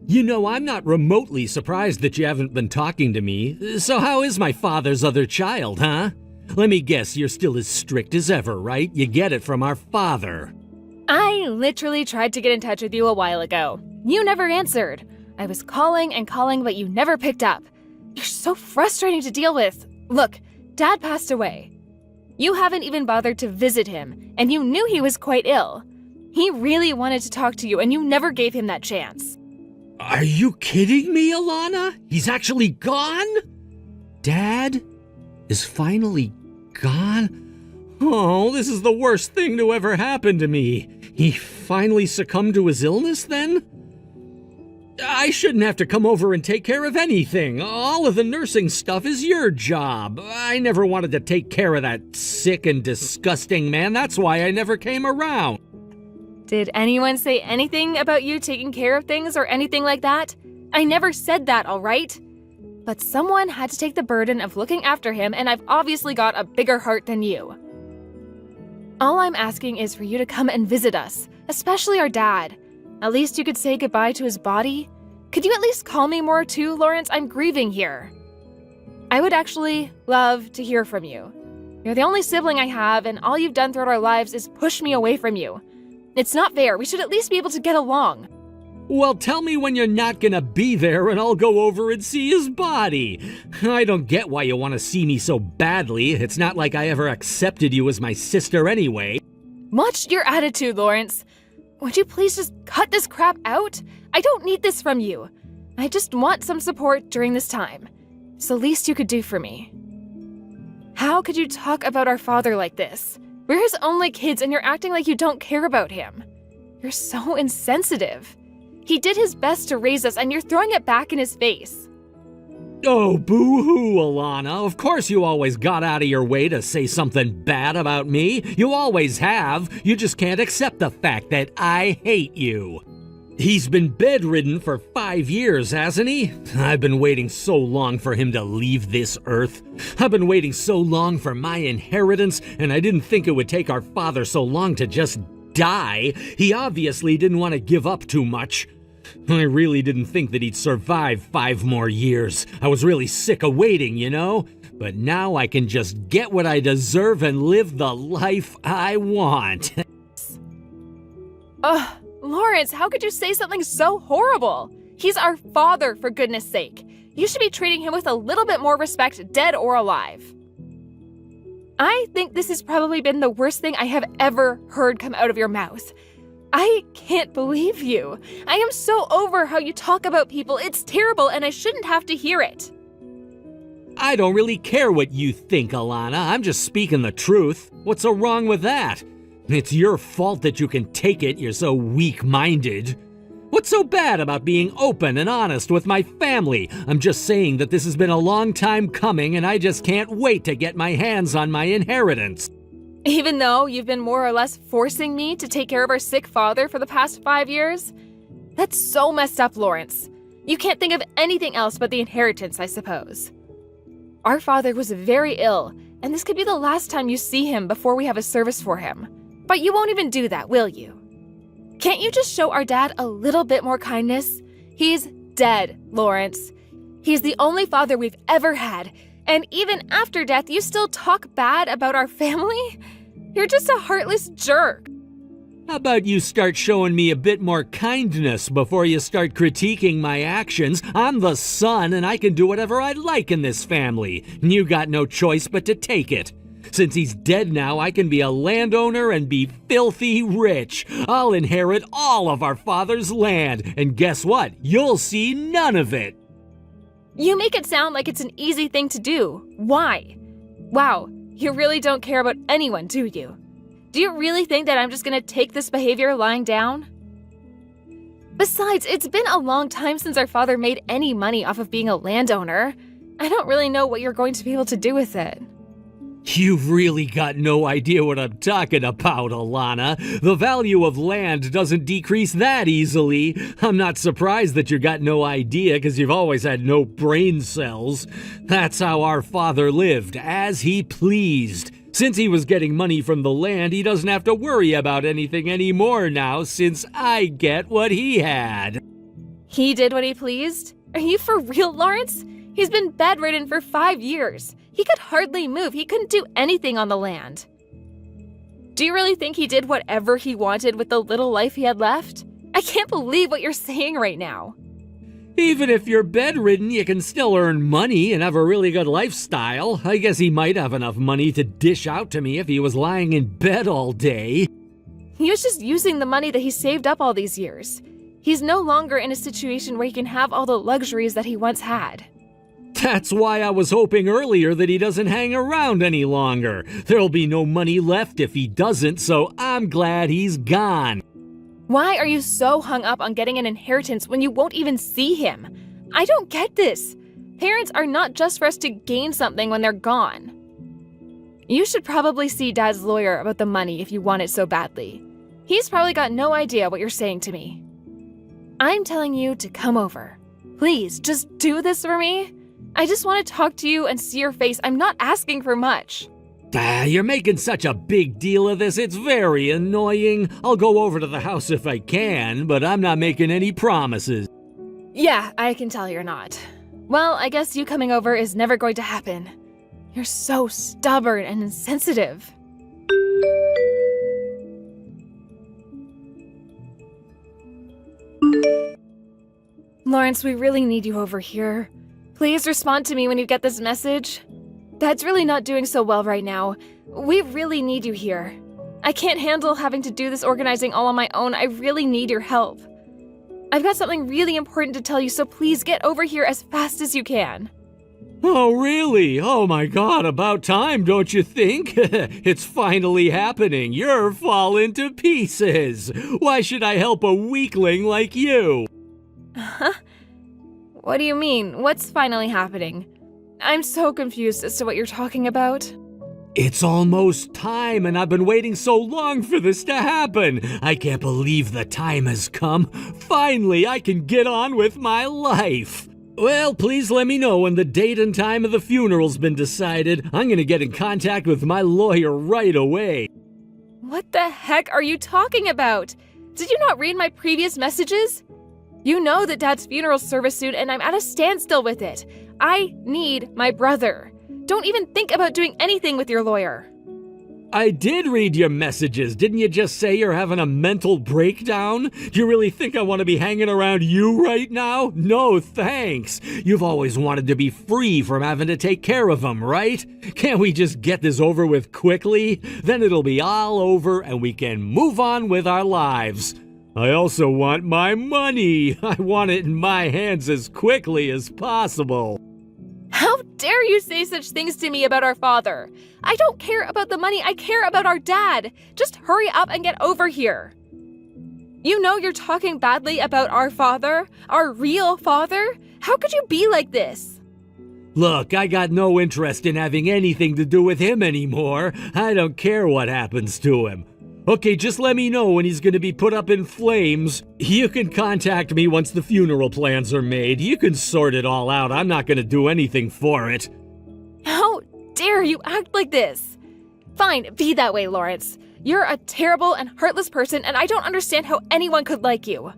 You know, I'm not remotely surprised that you haven't been talking to me. So how is my father's other child, huh? Let me guess, you're still as strict as ever, right? You get it from our father. I literally tried to get in touch with you a while ago. You never answered. I was calling and calling, but you never picked up. You're so frustrating to deal with. Look, Dad passed away. You haven't even bothered to visit him, and you knew he was quite ill. He really wanted to talk to you, and you never gave him that chance. Are you kidding me, Alana? He's actually gone? Dad is finally gone? Oh, this is the worst thing to ever happen to me. He finally succumbed to his illness, then? I shouldn't have to come over and take care of anything. All of the nursing stuff is your job. I never wanted to take care of that sick and disgusting man. That's why I never came around. Did anyone say anything about you taking care of things or anything like that? I never said that, all right? But someone had to take the burden of looking after him, and I've obviously got a bigger heart than you. All I'm asking is for you to come and visit us, especially our dad. At least you could say goodbye to his body. Could you at least call me more too, Lawrence? I'm grieving here. I would actually love to hear from you. You're the only sibling I have, and all you've done throughout our lives is push me away from you. It's not fair. We should at least be able to get along. Well, tell me when you're not gonna be there and I'll go over and see his body. I don't get why you want to see me so badly. It's not like I ever accepted you as my sister anyway. Watch your attitude, Lawrence. Would you please just cut this crap out? I don't need this from you. I just want some support during this time. It's the least you could do for me. How could you talk about our father like this? We're his only kids and you're acting like you don't care about him. You're so insensitive. He did his best to raise us and you're throwing it back in his face. Oh, boo-hoo, Alana. Of course you always got out of your way to say something bad about me. You always have. You just can't accept the fact that I hate you. He's been bedridden for 5 years, hasn't he? I've been waiting so long for him to leave this earth. I've been waiting so long for my inheritance, and I didn't think it would take our father so long to just die. He obviously didn't want to give up too much. I really didn't think that he'd survive 5 more years. I was really sick of waiting, you know? But now I can just get what I deserve and live the life I want. Ugh. Lawrence, how could you say something so horrible? He's our father, for goodness sake. You should be treating him with a little bit more respect, dead or alive. I think this has probably been the worst thing I have ever heard come out of your mouth. I can't believe you. I am so over how you talk about people. It's terrible, and I shouldn't have to hear it. I don't really care what you think, Alana. I'm just speaking the truth. What's so wrong with that? It's your fault that you can take it, you're so weak-minded. What's so bad about being open and honest with my family? I'm just saying that this has been a long time coming and I just can't wait to get my hands on my inheritance. Even though you've been more or less forcing me to take care of our sick father for the past 5 years? That's so messed up, Lawrence. You can't think of anything else but the inheritance, I suppose. Our father was very ill, and this could be the last time you see him before we have a service for him. But you won't even do that, will you? Can't you just show our dad a little bit more kindness? He's dead, Lawrence. He's the only father we've ever had, and even after death, you still talk bad about our family? You're just a heartless jerk. How about you start showing me a bit more kindness before you start critiquing my actions? I'm the son, and I can do whatever I like in this family. You got no choice but to take it. Since he's dead now, I can be a landowner and be filthy rich. I'll inherit all of our father's land, and guess what? You'll see none of it. You make it sound like it's an easy thing to do. Why? Wow, you really don't care about anyone, do you? Do you really think that I'm just gonna take this behavior lying down? Besides, it's been a long time since our father made any money off of being a landowner. I don't really know what you're going to be able to do with it. You've really got no idea what I'm talking about, Alana. The value of land doesn't decrease that easily. I'm not surprised that you got no idea, because you've always had no brain cells. That's how our father lived, as he pleased. Since he was getting money from the land, he doesn't have to worry about anything anymore now, since I get what he had. He did what he pleased? Are you for real, Lawrence? He's been bedridden for 5 years. He could hardly move. He couldn't do anything on the land. Do you really think he did whatever he wanted with the little life he had left? I can't believe what you're saying right now. Even if you're bedridden, you can still earn money and have a really good lifestyle. I guess he might have enough money to dish out to me if he was lying in bed all day. He was just using the money that he saved up all these years. He's no longer in a situation where he can have all the luxuries that he once had. That's why I was hoping earlier that he doesn't hang around any longer. There'll be no money left if he doesn't, so I'm glad he's gone. Why are you so hung up on getting an inheritance when you won't even see him? I don't get this. Parents are not just for us to gain something when they're gone. You should probably see Dad's lawyer about the money if you want it so badly. He's probably got no idea what you're saying to me. I'm telling you to come over. Please, just do this for me. I just want to talk to you and see your face. I'm not asking for much. You're making such a big deal of this. It's very annoying. I'll go over to the house if I can, but I'm not making any promises. Yeah, I can tell you're not. Well, I guess you coming over is never going to happen. You're so stubborn and insensitive. Lawrence, we really need you over here. Please respond to me when you get this message. Dad's really not doing so well right now. We really need you here. I can't handle having to do this organizing all on my own. I really need your help. I've got something really important to tell you, so please get over here as fast as you can. Oh, really? Oh my God, about time, don't you think? It's finally happening. You're falling to pieces. Why should I help a weakling like you? Huh? What do you mean? What's finally happening? I'm so confused as to what you're talking about. It's almost time, and I've been waiting so long for this to happen. I can't believe the time has come. Finally, I can get on with my life. Well, please let me know when the date and time of the funeral's been decided. I'm gonna get in contact with my lawyer right away. What the heck are you talking about? Did you not read my previous messages? You know that Dad's funeral service soon, and I'm at a standstill with it. I need my brother. Don't even think about doing anything with your lawyer. I did read your messages. Didn't you just say you're having a mental breakdown? Do you really think I want to be hanging around you right now? No, thanks. You've always wanted to be free from having to take care of him, right? Can't we just get this over with quickly? Then it'll be all over and we can move on with our lives. I also want my money. I want it in my hands as quickly as possible. How dare you say such things to me about our father? I don't care about the money, I care about our dad. Just hurry up and get over here. You know you're talking badly about our father, our real father? How could you be like this? Look, I got no interest in having anything to do with him anymore. I don't care what happens to him. Okay, just let me know when he's going to be put up in flames. You can contact me once the funeral plans are made. You can sort it all out. I'm not going to do anything for it. How dare you act like this? Fine, be that way, Lawrence. You're a terrible and heartless person, and I don't understand how anyone could like you.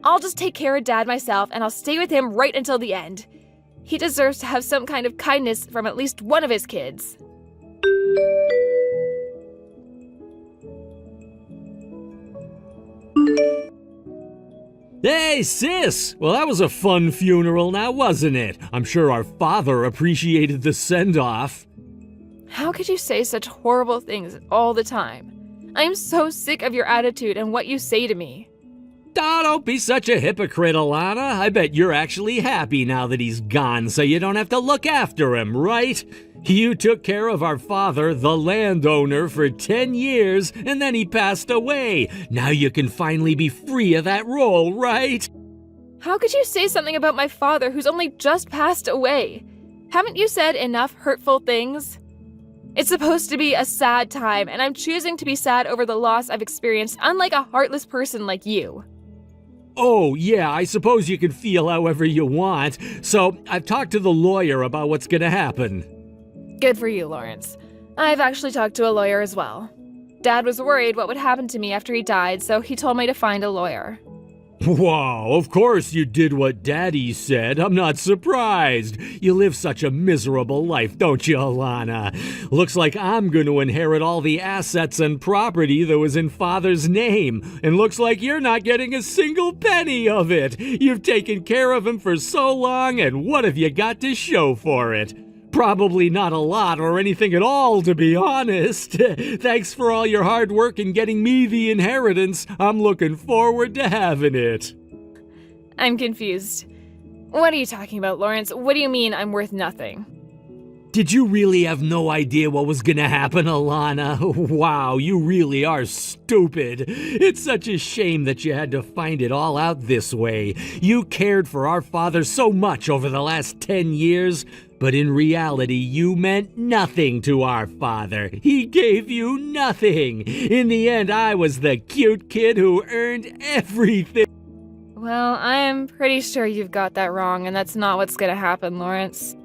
I'll just take care of Dad myself, and I'll stay with him right until the end. He deserves to have some kind of kindness from at least one of his kids. Hey, sis! Well, that was a fun funeral now, wasn't it? I'm sure our father appreciated the send-off. How could you say such horrible things all the time? I'm so sick of your attitude and what you say to me. Don't be such a hypocrite, Alana. I bet you're actually happy now that he's gone, so you don't have to look after him, right? You took care of our father, the landowner, for 10 years, and then he passed away. Now you can finally be free of that role, right? How could you say something about my father who's only just passed away? Haven't you said enough hurtful things? It's supposed to be a sad time, and I'm choosing to be sad over the loss I've experienced, unlike a heartless person like you. Oh, yeah, I suppose you can feel however you want. So I've talked to the lawyer about what's gonna happen. Good for you, Lawrence. I've actually talked to a lawyer as well. Dad was worried what would happen to me after he died, so he told me to find a lawyer. Wow, of course you did what Daddy said. I'm not surprised. You live such a miserable life, don't you, Alana? Looks like I'm going to inherit all the assets and property that was in Father's name. And looks like you're not getting a single penny of it. You've taken care of him for so long, and what have you got to show for it? Probably not a lot or anything at all, to be honest. Thanks for all your hard work in getting me the inheritance. I'm looking forward to having it. I'm confused. What are you talking about, Lawrence? What do you mean I'm worth nothing? Did you really have no idea what was gonna happen, Alana? Wow, you really are stupid. It's such a shame that you had to find it all out this way. You cared for our father so much over the last 10 years, but in reality, you meant nothing to our father. He gave you nothing. In the end, I was the cute kid who earned everything. Well, I'm pretty sure you've got that wrong, and that's not what's gonna happen, Lawrence.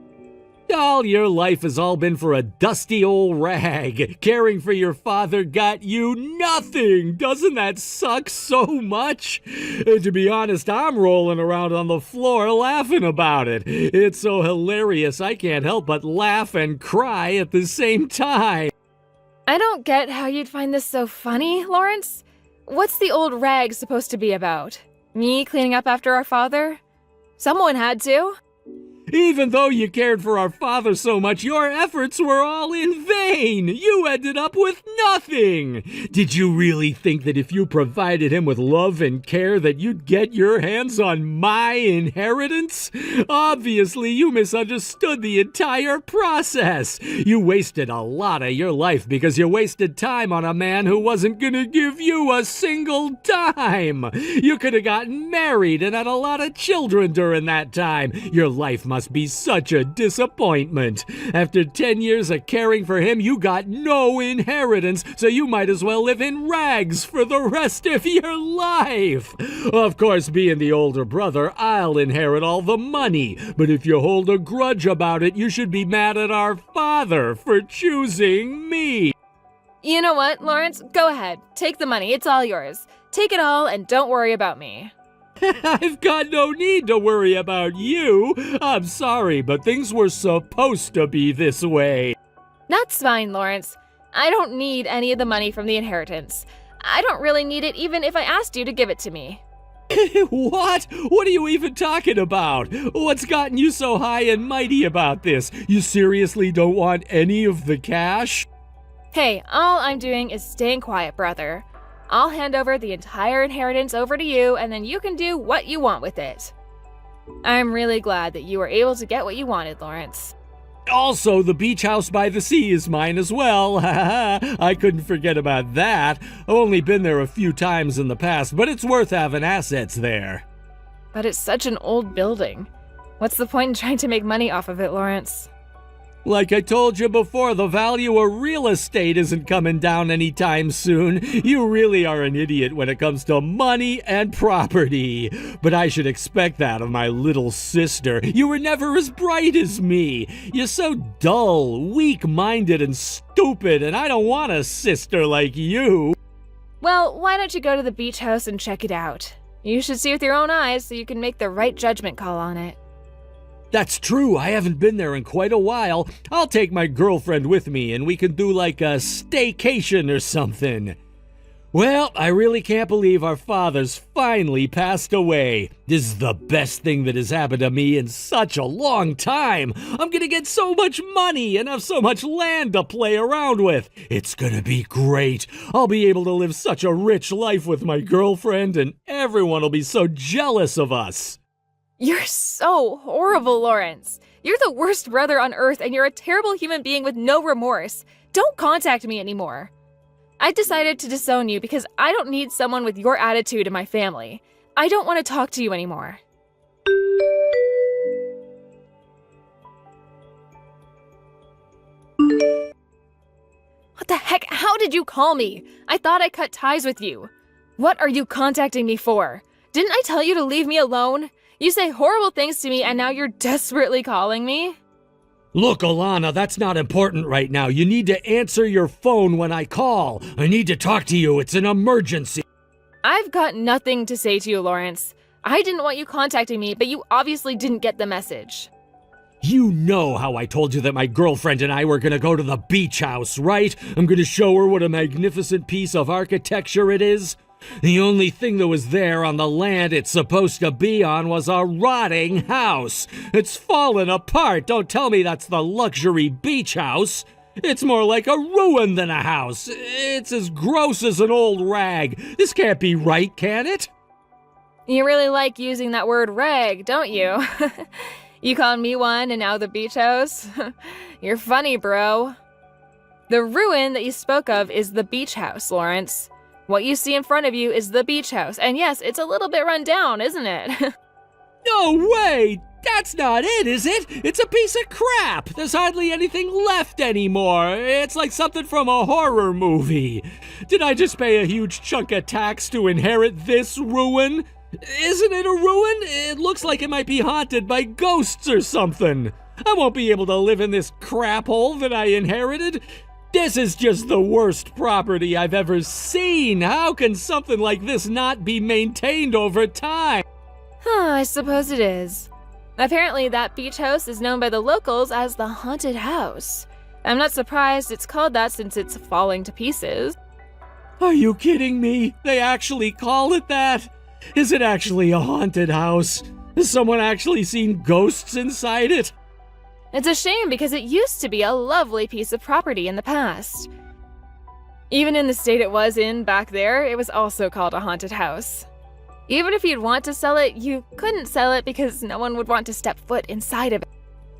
All your life has all been for a dusty old rag. Caring for your father got you nothing. Doesn't that suck so much? To be honest, I'm rolling around on the floor laughing about it. It's so hilarious I can't help but laugh and cry at the same time. I don't get how you'd find this so funny, Lawrence. What's the old rag supposed to be about? Me cleaning up after our father? Someone had to. Even though you cared for our father so much, your efforts were all in vain. You ended up with nothing. Did you really think that if you provided him with love and care that you'd get your hands on my inheritance? Obviously, you misunderstood the entire process. You wasted a lot of your life because you wasted time on a man who wasn't gonna give you a single dime. You could have gotten married and had a lot of children during that time. Your life must be such a disappointment. After 10 years of caring for him, you got no inheritance, so you might as well live in rags for the rest of your life. Of course, being the older brother, I'll inherit all the money, but if you hold a grudge about it, you should be mad at our father for choosing me. You know what, Lawrence? Go ahead. Take the money. It's all yours. Take it all and don't worry about me. I've got no need to worry about you. I'm sorry, but things were supposed to be this way. That's fine, Lawrence. I don't need any of the money from the inheritance. I don't really need it even if I asked you to give it to me. What? What are you even talking about? What's gotten you so high and mighty about this? You seriously don't want any of the cash? Hey, all I'm doing is staying quiet, brother. I'll hand over the entire inheritance over to you, and then you can do what you want with it. I'm really glad that you were able to get what you wanted, Lawrence. Also, the beach house by the sea is mine as well. I couldn't forget about that. I've only been there a few times in the past, but it's worth having assets there. But it's such an old building. What's the point in trying to make money off of it, Lawrence? Like I told you before, the value of real estate isn't coming down anytime soon. You really are an idiot when it comes to money and property. But I should expect that of my little sister. You were never as bright as me. You're so dull, weak-minded, and stupid, and I don't want a sister like you. Well, why don't you go to the beach house and check it out? You should see with your own eyes so you can make the right judgment call on it. That's true, I haven't been there in quite a while. I'll take my girlfriend with me and we can do like a staycation or something. Well, I really can't believe our father's finally passed away. This is the best thing that has happened to me in such a long time. I'm gonna get so much money and have so much land to play around with. It's gonna be great. I'll be able to live such a rich life with my girlfriend and everyone will be so jealous of us. You're so horrible, Lawrence. You're the worst brother on earth and you're a terrible human being with no remorse. Don't contact me anymore. I decided to disown you because I don't need someone with your attitude in my family. I don't want to talk to you anymore. What the heck? How did you call me? I thought I cut ties with you. What are you contacting me for? Didn't I tell you to leave me alone? You say horrible things to me and now you're desperately calling me? Look, Alana, that's not important right now. You need to answer your phone when I call. I need to talk to you. It's an emergency. I've got nothing to say to you, Lawrence. I didn't want you contacting me, but you obviously didn't get the message. You know how I told you that my girlfriend and I were gonna go to the beach house, right? I'm gonna show her what a magnificent piece of architecture it is. The only thing that was there on the land it's supposed to be on was a rotting house. It's fallen apart. Don't tell me that's the luxury beach house. It's more like a ruin than a house. It's as gross as an old rag. This can't be right, can it? You really like using that word rag, don't you? You called me one and now the beach house? You're funny, bro. The ruin that you spoke of is the beach house, Lawrence. What you see in front of you is the beach house, and yes, it's a little bit run down, isn't it? No way! That's not it, is it? It's a piece of crap! There's hardly anything left anymore. It's like something from a horror movie. Did I just pay a huge chunk of tax to inherit this ruin? Isn't it a ruin? It looks like it might be haunted by ghosts or something. I won't be able to live in this crap hole that I inherited. This is just the worst property I've ever seen. How can something like this not be maintained over time? I suppose it is. Apparently, that beach house is known by the locals as the haunted house. I'm not surprised it's called that since it's falling to pieces. Are you kidding me? They actually call it that? Is it actually a haunted house? Has someone actually seen ghosts inside it? It's a shame because it used to be a lovely piece of property in the past. Even in the state it was in back there, it was also called a haunted house. Even if you'd want to sell it, you couldn't sell it because no one would want to step foot inside of it.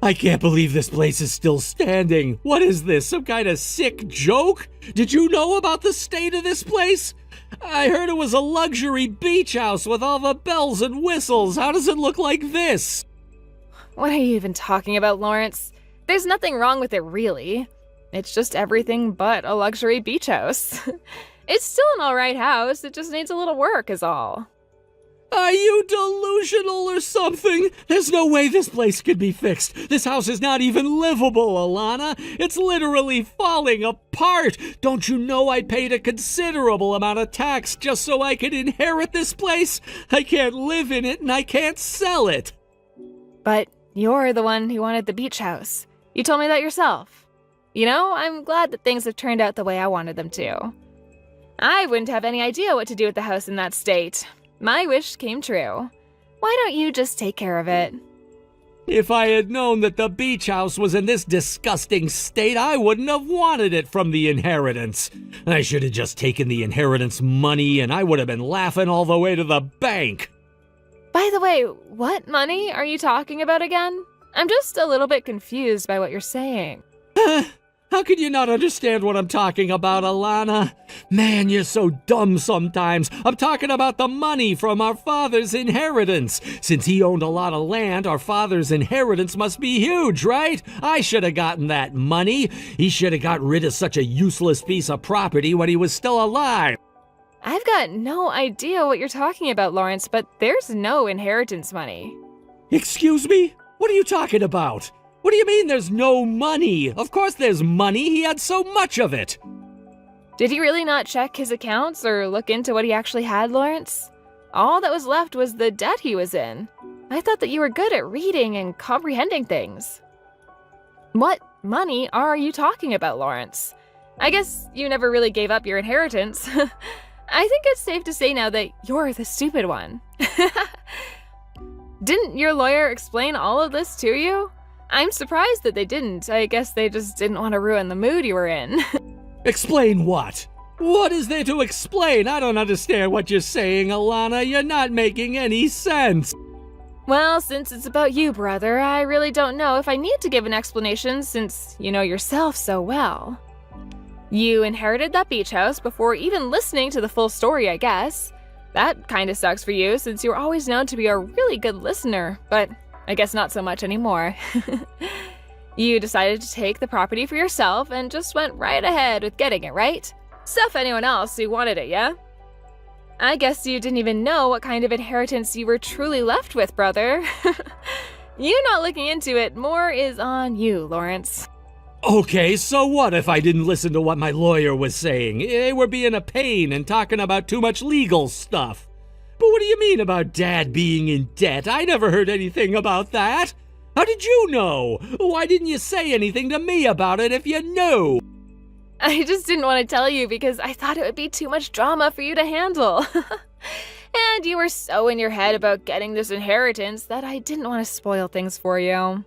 I can't believe this place is still standing. What is this, some kind of sick joke? Did you know about the state of this place? I heard it was a luxury beach house with all the bells and whistles. How does it look like this? What are you even talking about, Lawrence? There's nothing wrong with it, really. It's just everything but a luxury beach house. It's still an alright house, it just needs a little work is all. Are you delusional or something? There's no way this place could be fixed. This house is not even livable, Alana. It's literally falling apart. Don't you know I paid a considerable amount of tax just so I could inherit this place? I can't live in it and I can't sell it. But you're the one who wanted the beach house. You told me that yourself. You know, I'm glad that things have turned out the way I wanted them to. I wouldn't have any idea what to do with the house in that state. My wish came true. Why don't you just take care of it? If I had known that the beach house was in this disgusting state, I wouldn't have wanted it from the inheritance. I should have just taken the inheritance money and I would have been laughing all the way to the bank. By the way, what money are you talking about again? I'm just a little bit confused by what you're saying. How could you not understand what I'm talking about, Alana? Man, you're so dumb sometimes. I'm talking about the money from our father's inheritance. Since he owned a lot of land, our father's inheritance must be huge, right? I should have gotten that money. He should have got rid of such a useless piece of property when he was still alive. I've got no idea what you're talking about, Lawrence, but there's no inheritance money. Excuse me? What are you talking about? What do you mean there's no money? Of course there's money. He had so much of it. Did he really not check his accounts or look into what he actually had, Lawrence? All that was left was the debt he was in. I thought that you were good at reading and comprehending things. What money are you talking about, Lawrence? I guess you never really gave up your inheritance. I think it's safe to say now that you're the stupid one. Didn't your lawyer explain all of this to you? I'm surprised that they didn't. I guess they just didn't want to ruin the mood you were in. Explain what? What is there to explain? I don't understand what you're saying, Alana. You're not making any sense. Well, since it's about you, brother, I really don't know if I need to give an explanation since you know yourself so well. You inherited that beach house before even listening to the full story, I guess. That kinda sucks for you since you were always known to be a really good listener, but I guess not so much anymore. You decided to take the property for yourself and just went right ahead with getting it, right? Stuff anyone else who wanted it, yeah? I guess you didn't even know what kind of inheritance you were truly left with, brother. You not looking into it more is on you, Lawrence. Okay, so what if I didn't listen to what my lawyer was saying? They were being a pain and talking about too much legal stuff. But what do you mean about Dad being in debt? I never heard anything about that. How did you know? Why didn't you say anything to me about it if you knew? I just didn't want to tell you because I thought it would be too much drama for you to handle. And you were so in your head about getting this inheritance that I didn't want to spoil things for you.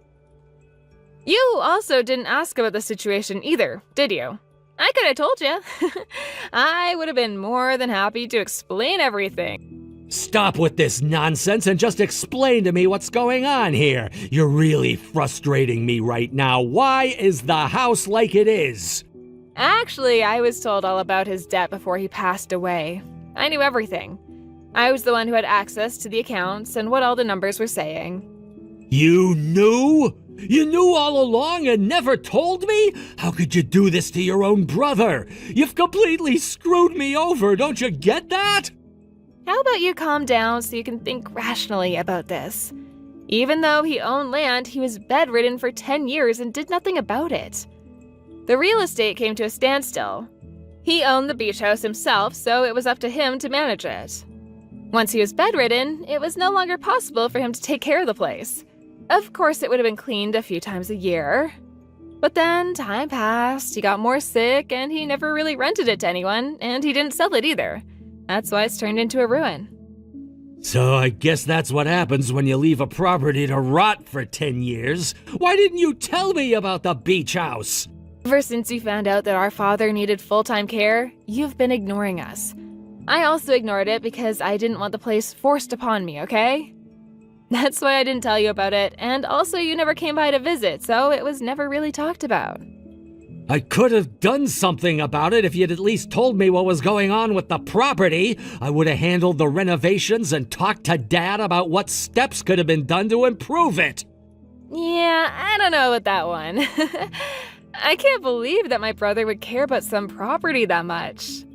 You also didn't ask about the situation either, did you? I could have told you. I would have been more than happy to explain everything. Stop with this nonsense and just explain to me what's going on here. You're really frustrating me right now. Why is the house like it is? Actually, I was told all about his debt before he passed away. I knew everything. I was the one who had access to the accounts and what all the numbers were saying. You knew? You knew all along and never told me? How could you do this to your own brother? You've completely screwed me over, don't you get that? How about you calm down so you can think rationally about this? Even though he owned land, he was bedridden for 10 years and did nothing about it. The real estate came to a standstill. He owned the beach house himself, so it was up to him to manage it. Once he was bedridden, it was no longer possible for him to take care of the place. Of course, it would have been cleaned a few times a year. But then time passed, he got more sick, and he never really rented it to anyone, and he didn't sell it either. That's why it's turned into a ruin. So I guess that's what happens when you leave a property to rot for 10 years. Why didn't you tell me about the beach house? Ever since you found out that our father needed full-time care, you've been ignoring us. I also ignored it because I didn't want the place forced upon me, okay? That's why I didn't tell you about it, and also you never came by to visit, so it was never really talked about. I could have done something about it if you'd at least told me what was going on with the property. I would have handled the renovations and talked to Dad about what steps could have been done to improve it. Yeah, I don't know about that one. I can't believe that my brother would care about some property that much.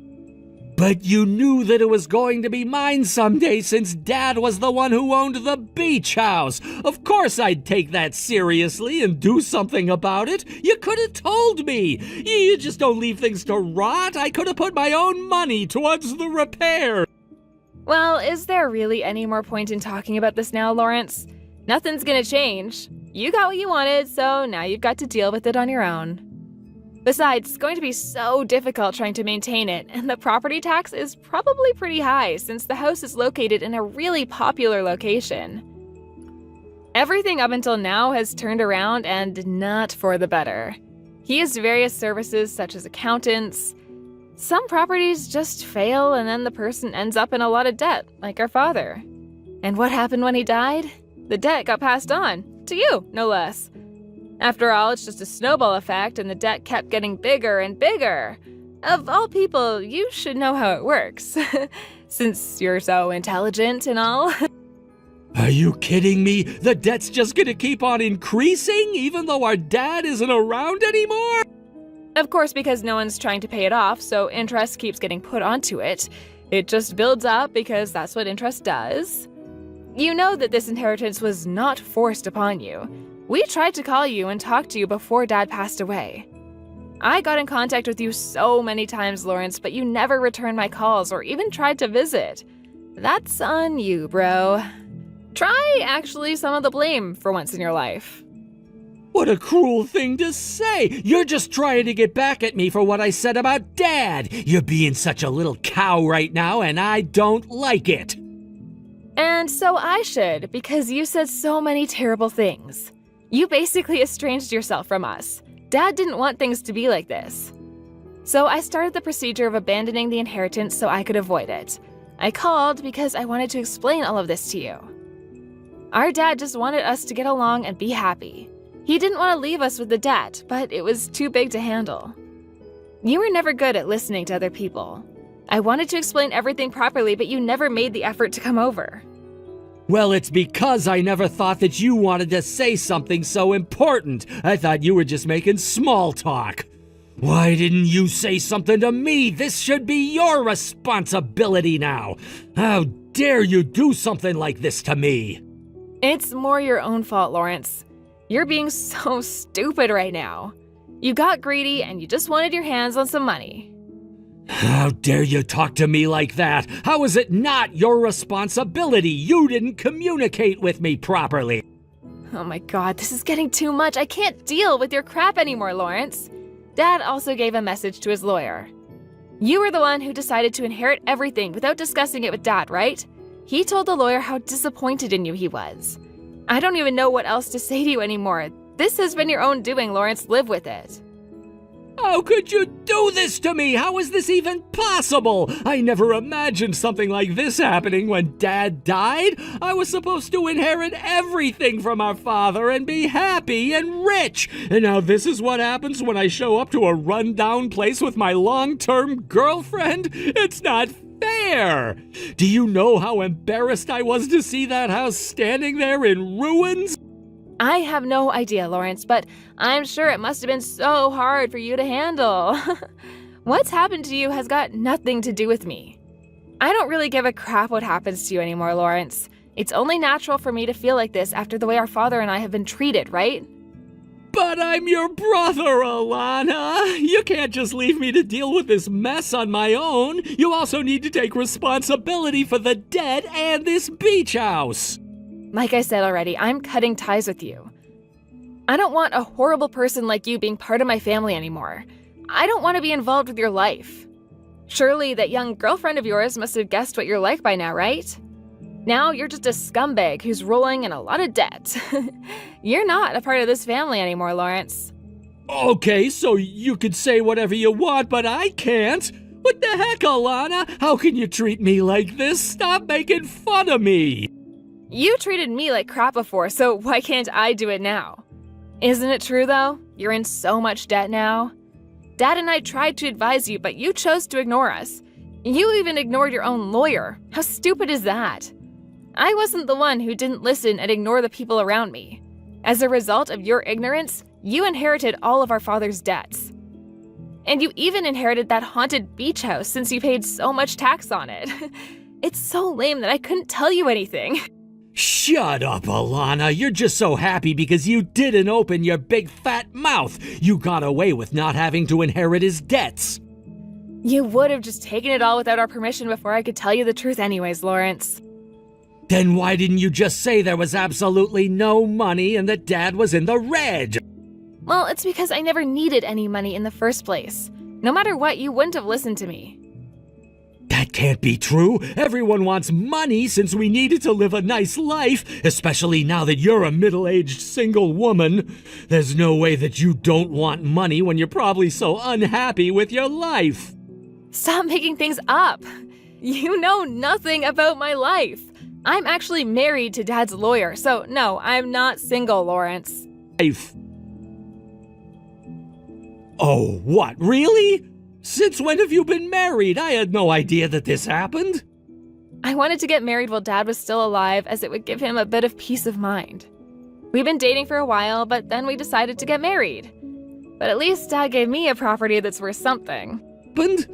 But you knew that it was going to be mine someday since Dad was the one who owned the beach house. Of course I'd take that seriously and do something about it. You could have told me. You just don't leave things to rot. I could have put my own money towards the repair. Well, is there really any more point in talking about this now, Lawrence? Nothing's gonna change. You got what you wanted, so now you've got to deal with it on your own. Besides, it's going to be so difficult trying to maintain it, and the property tax is probably pretty high since the house is located in a really popular location. Everything up until now has turned around and not for the better. He has various services such as accountants. Some properties just fail and then the person ends up in a lot of debt, like our father. And what happened when he died? The debt got passed on, to you, no less. After all, it's just a snowball effect and the debt kept getting bigger and bigger. Of all people, you should know how it works, since you're so intelligent and all. Are you kidding me? The debt's just gonna keep on increasing even though our dad isn't around anymore? Of course, because no one's trying to pay it off, so interest keeps getting put onto it. It just builds up because that's what interest does. You know that this inheritance was not forced upon you. We tried to call you and talk to you before Dad passed away. I got in contact with you so many times, Lawrence, but you never returned my calls or even tried to visit. That's on you, bro. Try actually some of the blame for once in your life. What a cruel thing to say! You're just trying to get back at me for what I said about Dad! You're being such a little cow right now, and I don't like it! And so I should, because you said so many terrible things. You basically estranged yourself from us. Dad didn't want things to be like this. So I started the procedure of abandoning the inheritance so I could avoid it. I called because I wanted to explain all of this to you. Our dad just wanted us to get along and be happy. He didn't want to leave us with the debt, but it was too big to handle. You were never good at listening to other people. I wanted to explain everything properly, but you never made the effort to come over. Well, it's because I never thought that you wanted to say something so important. I thought you were just making small talk. Why didn't you say something to me? This should be your responsibility now. How dare you do something like this to me? It's more your own fault, Lawrence. You're being so stupid right now. You got greedy and you just wanted your hands on some money. How dare you talk to me like that? How is it not your responsibility? You didn't communicate with me properly. Oh my god, this is getting too much. I can't deal with your crap anymore, Lawrence. Dad also gave a message to his lawyer. You were the one who decided to inherit everything without discussing it with Dad, right? He told the lawyer how disappointed in you he was. I don't even know what else to say to you anymore. This has been your own doing, Lawrence. Live with it. How could you do this to me? How is this even possible? I never imagined something like this happening when Dad died. I was supposed to inherit everything from our father and be happy and rich. And now this is what happens when I show up to a rundown place with my long-term girlfriend? It's not fair. Do you know how embarrassed I was to see that house standing there in ruins? I have no idea, Lawrence, but I'm sure it must have been so hard for you to handle. What's happened to you has got nothing to do with me. I don't really give a crap what happens to you anymore, Lawrence. It's only natural for me to feel like this after the way our father and I have been treated, right? But I'm your brother, Alana. You can't just leave me to deal with this mess on my own. You also need to take responsibility for the dead and this beach house. Like I said already, I'm cutting ties with you. I don't want a horrible person like you being part of my family anymore. I don't want to be involved with your life. Surely that young girlfriend of yours must have guessed what you're like by now, right? Now you're just a scumbag who's rolling in a lot of debt. You're not a part of this family anymore, Lawrence. Okay, so you could say whatever you want, but I can't. What the heck, Alana? How can you treat me like this? Stop making fun of me. You treated me like crap before, so why can't I do it now? Isn't it true, though? You're in so much debt now. Dad and I tried to advise you, but you chose to ignore us. You even ignored your own lawyer. How stupid is that? I wasn't the one who didn't listen and ignore the people around me. As a result of your ignorance, you inherited all of our father's debts. And you even inherited that haunted beach house since you paid so much tax on it. It's so lame that I couldn't tell you anything. Shut up, Alana. You're just so happy because you didn't open your big fat mouth. You got away with not having to inherit his debts. You would have just taken it all without our permission before I could tell you the truth anyways, Lawrence. Then why didn't you just say there was absolutely no money and that Dad was in the red? Well, it's because I never needed any money in the first place. No matter what, you wouldn't have listened to me. That can't be true. Everyone wants money since we needed to live a nice life, especially now that you're a middle-aged single woman. There's no way that you don't want money when you're probably so unhappy with your life. Stop making things up. You know nothing about my life. I'm actually married to Dad's lawyer, so no, I'm not single, Lawrence. Life. Oh, what, really? Since when have you been married? I had no idea that this happened. I wanted to get married while Dad was still alive, as it would give him a bit of peace of mind. We've been dating for a while, but then we decided to get married. But at least Dad gave me a property that's worth something. Happened?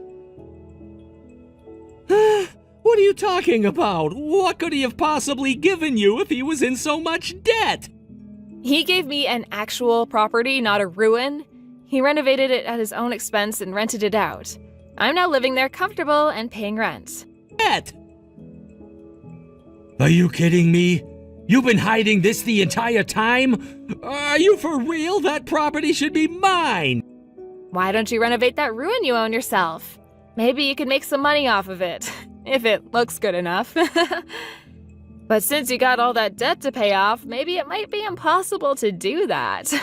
What are you talking about? What could he have possibly given you if he was in so much debt? He gave me an actual property, not a ruin. He renovated it at his own expense and rented it out. I'm now living there comfortable and paying rent. Debt? Are you kidding me? You've been hiding this the entire time? Are you for real? That property should be mine! Why don't you renovate that ruin you own yourself? Maybe you could make some money off of it, if it looks good enough. But since you got all that debt to pay off, maybe it might be impossible to do that.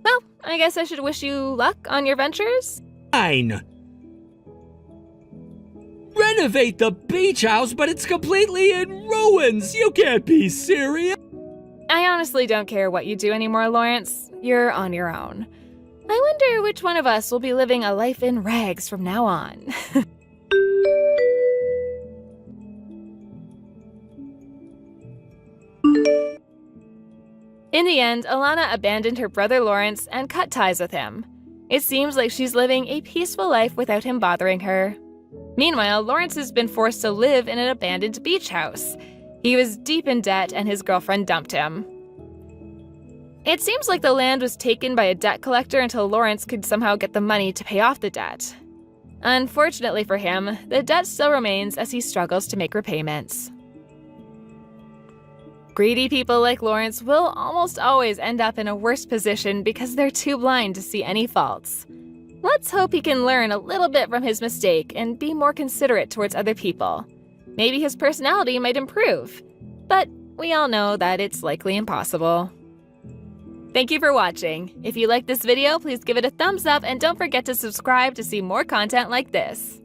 Well, I guess I should wish you luck on your ventures. Fine. Renovate the beach house, but it's completely in ruins. You can't be serious. I honestly don't care what you do anymore, Lawrence. You're on your own. I wonder which one of us will be living a life in rags from now on. In the end, Alana abandoned her brother Lawrence and cut ties with him. It seems like she's living a peaceful life without him bothering her. Meanwhile, Lawrence has been forced to live in an abandoned beach house. He was deep in debt and his girlfriend dumped him. It seems like the land was taken by a debt collector until Lawrence could somehow get the money to pay off the debt. Unfortunately for him, the debt still remains as he struggles to make repayments. Greedy people like Lawrence will almost always end up in a worse position because they're too blind to see any faults. Let's hope he can learn a little bit from his mistake and be more considerate towards other people. Maybe his personality might improve, but we all know that it's likely impossible. Thank you for watching. If you liked this video, please give it a thumbs up and don't forget to subscribe to see more content like this.